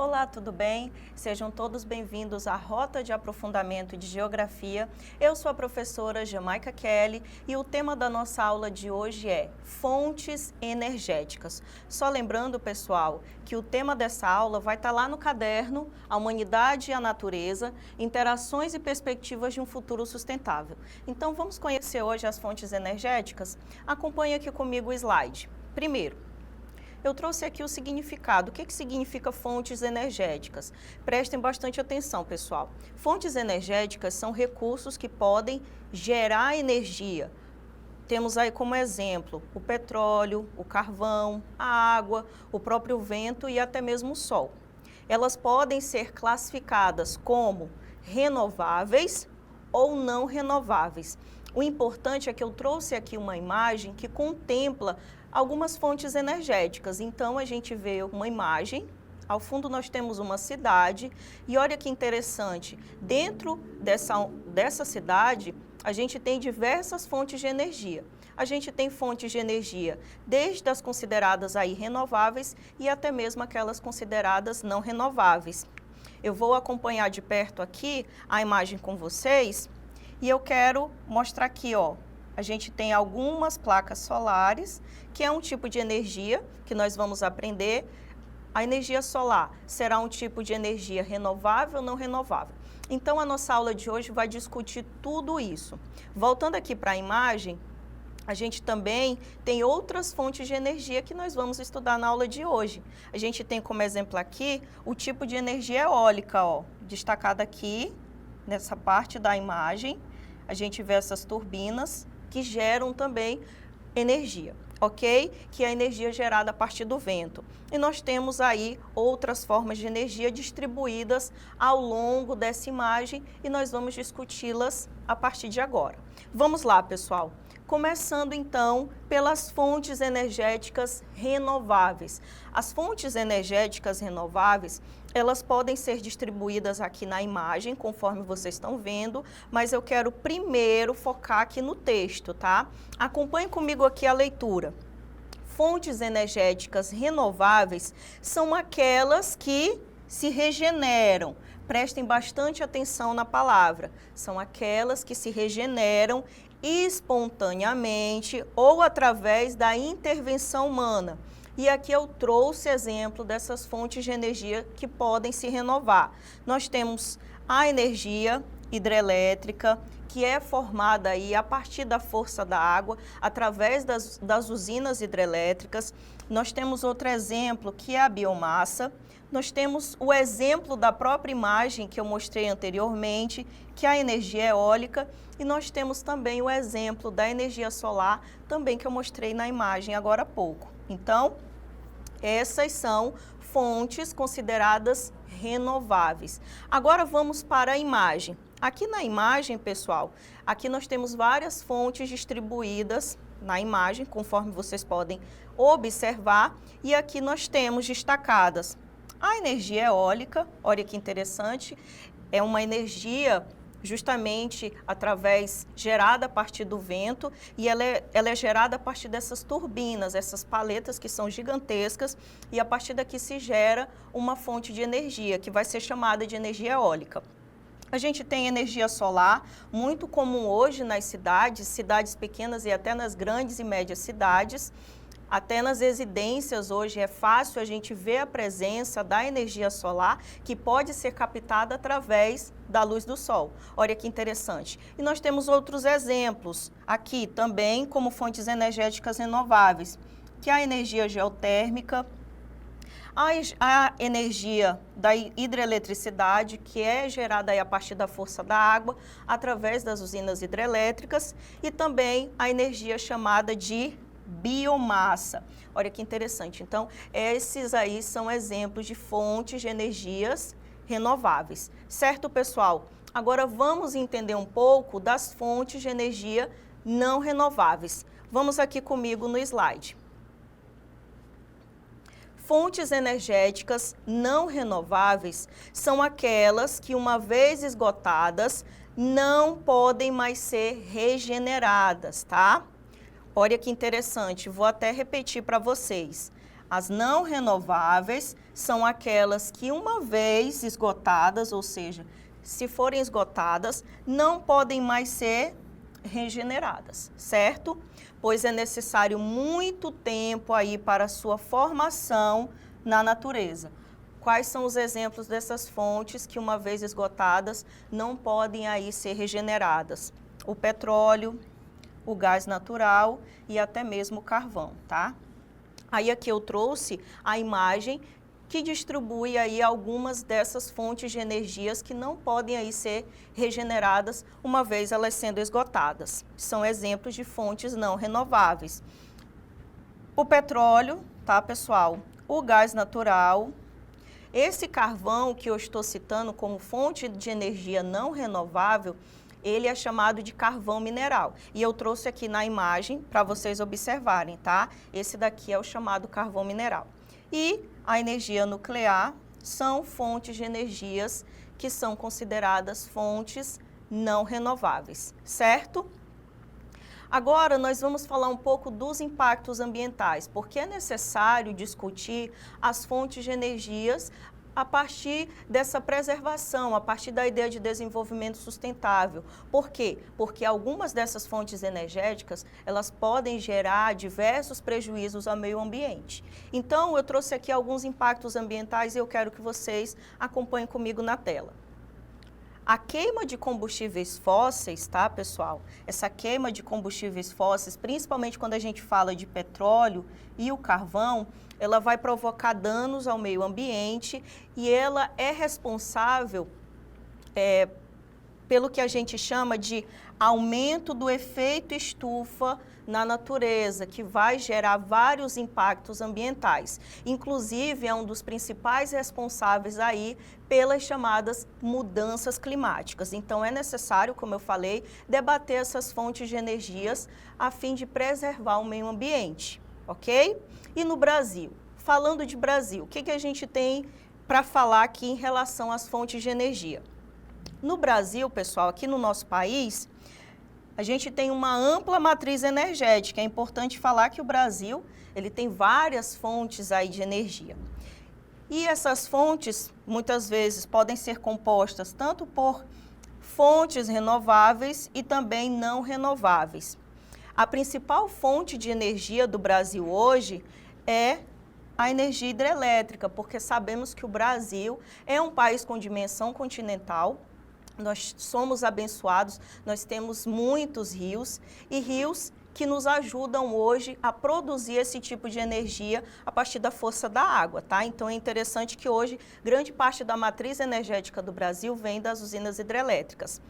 Olá, tudo bem? Sejam todos bem-vindos à Rota de Aprofundamento de Geografia. Eu sou a professora Jamaica Kelly e o tema da nossa aula de hoje é fontes energéticas. Só lembrando, pessoal, que o tema dessa aula vai estar lá no caderno A Humanidade e a Natureza, Interações e Perspectivas de um Futuro Sustentável. Então, vamos conhecer hoje as fontes energéticas? Acompanhe aqui comigo o slide. Primeiro, eu trouxe aqui o significado. O que significa fontes energéticas? Prestem bastante atenção, pessoal. Fontes energéticas são recursos que podem gerar energia. Temos aí como exemplo o petróleo, o carvão, a água, o próprio vento e até mesmo o sol. Elas podem ser classificadas como renováveis ou não renováveis. O importante é que eu trouxe aqui uma imagem que contempla algumas fontes energéticas. Então, a gente vê uma imagem, ao fundo nós temos uma cidade, e olha que interessante, dentro dessa cidade, a gente tem diversas fontes de energia. A gente tem fontes de energia desde as consideradas aí renováveis e até mesmo aquelas consideradas não renováveis. Eu vou acompanhar de perto aqui a imagem com vocês e eu quero mostrar aqui, ó. A gente tem algumas placas solares, que é um tipo de energia que nós vamos aprender. A energia solar será um tipo de energia renovável ou não renovável. Então, a nossa aula de hoje vai discutir tudo isso. Voltando aqui para a imagem, a gente também tem outras fontes de energia que nós vamos estudar na aula de hoje. A gente tem como exemplo aqui o tipo de energia eólica, ó, destacada aqui nessa parte da imagem. A gente vê essas turbinas que geram também energia, ok? Que é a energia gerada a partir do vento. E nós temos aí outras formas de energia distribuídas ao longo dessa imagem e nós vamos discuti-las a partir de agora. Vamos lá, pessoal. Começando então pelas fontes energéticas renováveis. As fontes energéticas renováveis, elas podem ser distribuídas aqui na imagem, conforme vocês estão vendo, mas eu quero primeiro focar aqui no texto, tá? Acompanhe comigo aqui a leitura. Fontes energéticas renováveis são aquelas que se regeneram. Prestem bastante atenção na palavra. São aquelas que se regeneram espontaneamente ou através da intervenção humana. E aqui eu trouxe exemplo dessas fontes de energia que podem se renovar. Nós temos a energia hidrelétrica, que é formada aí a partir da força da água, através das usinas hidrelétricas. Nós temos outro exemplo, que é a biomassa. Nós temos o exemplo da própria imagem que eu mostrei anteriormente, que é a energia eólica, e nós temos também o exemplo da energia solar, também que eu mostrei na imagem agora há pouco. Então, essas são fontes consideradas renováveis. Agora vamos para a imagem. Aqui na imagem, pessoal, aqui nós temos várias fontes distribuídas na imagem, conforme vocês podem observar, e aqui nós temos destacadas a energia eólica. Olha que interessante, é uma energia justamente gerada a partir do vento, e ela é gerada a partir dessas turbinas, essas paletas que são gigantescas, e a partir daqui se gera uma fonte de energia, que vai ser chamada de energia eólica. A gente tem energia solar, muito comum hoje nas cidades pequenas e até nas grandes e médias cidades. Até nas residências hoje é fácil a gente ver a presença da energia solar, que pode ser captada através da luz do sol. Olha que interessante. E nós temos outros exemplos aqui também como fontes energéticas renováveis, que é a energia geotérmica, a energia da hidroeletricidade, que é gerada aí a partir da força da água, através das usinas hidrelétricas, e também a energia chamada de biomassa. Olha que interessante. Então, esses aí são exemplos de fontes de energias renováveis. Certo, pessoal? Agora vamos entender um pouco das fontes de energia não renováveis. Vamos aqui comigo no slide. Fontes energéticas não renováveis são aquelas que, uma vez esgotadas, não podem mais ser regeneradas, tá? Olha que interessante, vou até repetir para vocês. As não renováveis são aquelas que uma vez esgotadas, ou seja, se forem esgotadas, não podem mais ser regeneradas, certo? Pois é necessário muito tempo aí para a sua formação na natureza. Quais são os exemplos dessas fontes que, uma vez esgotadas, não podem aí ser regeneradas? O petróleo, o gás natural e até mesmo o carvão, tá? Aí aqui eu trouxe a imagem que distribui aí algumas dessas fontes de energias que não podem aí ser regeneradas uma vez elas sendo esgotadas. São exemplos de fontes não renováveis. O petróleo, tá, pessoal? O gás natural. Esse carvão que eu estou citando como fonte de energia não renovável, ele é chamado de carvão mineral. E eu trouxe aqui na imagem para vocês observarem, tá? Esse daqui é o chamado carvão mineral. E a energia nuclear são fontes de energias que são consideradas fontes não renováveis, certo? Agora nós vamos falar um pouco dos impactos ambientais, porque é necessário discutir as fontes de energias a partir dessa preservação, a partir da ideia de desenvolvimento sustentável. Por quê? Porque algumas dessas fontes energéticas, elas podem gerar diversos prejuízos ao meio ambiente. Então, eu trouxe aqui alguns impactos ambientais e eu quero que vocês acompanhem comigo na tela. A queima de combustíveis fósseis, tá, pessoal? Essa queima de combustíveis fósseis, principalmente quando a gente fala de petróleo e o carvão, ela vai provocar danos ao meio ambiente e ela é responsável pelo que a gente chama de aumento do efeito estufa na natureza, que vai gerar vários impactos ambientais. Inclusive, é um dos principais responsáveis aí pelas chamadas mudanças climáticas. Então, é necessário, como eu falei, debater essas fontes de energias a fim de preservar o meio ambiente, ok? E no Brasil? Falando de Brasil, o que a gente tem para falar aqui em relação às fontes de energia? No Brasil, pessoal, aqui no nosso país, a gente tem uma ampla matriz energética. É importante falar que o Brasil, ele tem várias fontes aí de energia. E essas fontes, muitas vezes, podem ser compostas tanto por fontes renováveis e também não renováveis. A principal fonte de energia do Brasil hoje é a energia hidrelétrica, porque sabemos que o Brasil é um país com dimensão continental. Nós somos abençoados, nós temos muitos rios e rios que nos ajudam hoje a produzir esse tipo de energia a partir da força da água, tá? Então é interessante que hoje grande parte da matriz energética do Brasil vem das usinas hidrelétricas,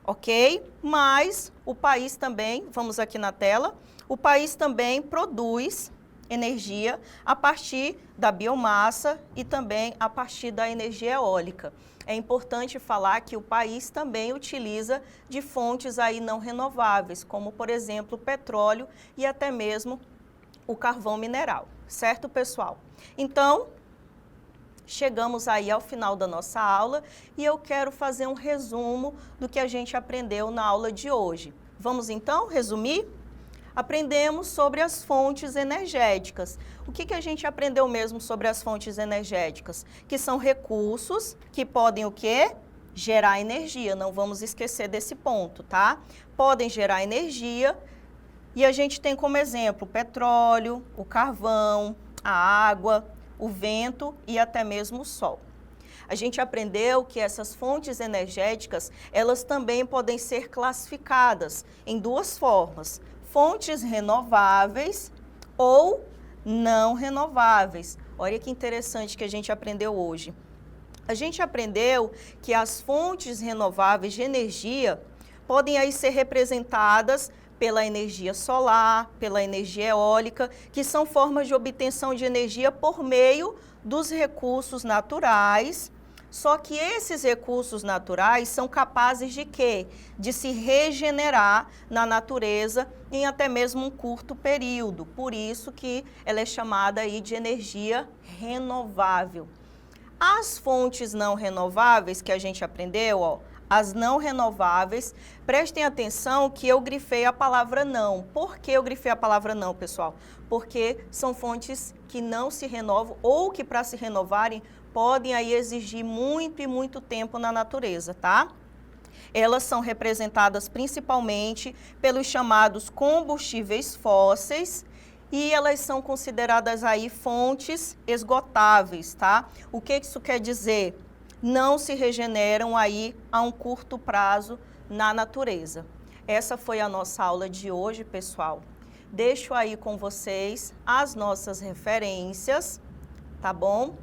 ok? Mas o país também, vamos aqui na tela, o país também produz energia a partir da biomassa e também a partir da energia eólica. É importante falar que o país também utiliza de fontes aí não renováveis, como, por exemplo, o petróleo e até mesmo o carvão mineral, certo, pessoal? Então, chegamos aí ao final da nossa aula e eu quero fazer um resumo do que a gente aprendeu na aula de hoje. Vamos então resumir? Aprendemos sobre as fontes energéticas. O que a gente aprendeu mesmo sobre as fontes energéticas? Que são recursos que podem o quê? Gerar energia. Não vamos esquecer desse ponto, tá? Podem gerar energia e a gente tem como exemplo o petróleo, o carvão, a água, o vento e até mesmo o sol. A gente aprendeu que essas fontes energéticas, elas também podem ser classificadas em duas formas: fontes renováveis ou não renováveis. Olha que interessante que a gente aprendeu hoje. A gente aprendeu que as fontes renováveis de energia podem aí ser representadas pela energia solar, pela energia eólica, que são formas de obtenção de energia por meio dos recursos naturais. Só que esses recursos naturais são capazes de quê? De se regenerar na natureza em até mesmo um curto período. Por isso que ela é chamada aí de energia renovável. As fontes não renováveis que a gente aprendeu, ó, as não renováveis. Prestem atenção que eu grifei a palavra não. Por que eu grifei a palavra não, pessoal? Porque são fontes que não se renovam ou que para se renovarem podem aí exigir muito e muito tempo na natureza, tá? Elas são representadas principalmente pelos chamados combustíveis fósseis e elas são consideradas aí fontes esgotáveis, tá? O que isso quer dizer? Não se regeneram aí a um curto prazo na natureza. Essa foi a nossa aula de hoje, pessoal. Deixo aí com vocês as nossas referências, tá bom?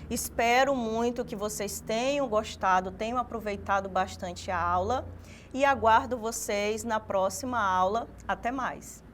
Espero muito que vocês tenham gostado, tenham aproveitado bastante a aula e aguardo vocês na próxima aula. Até mais!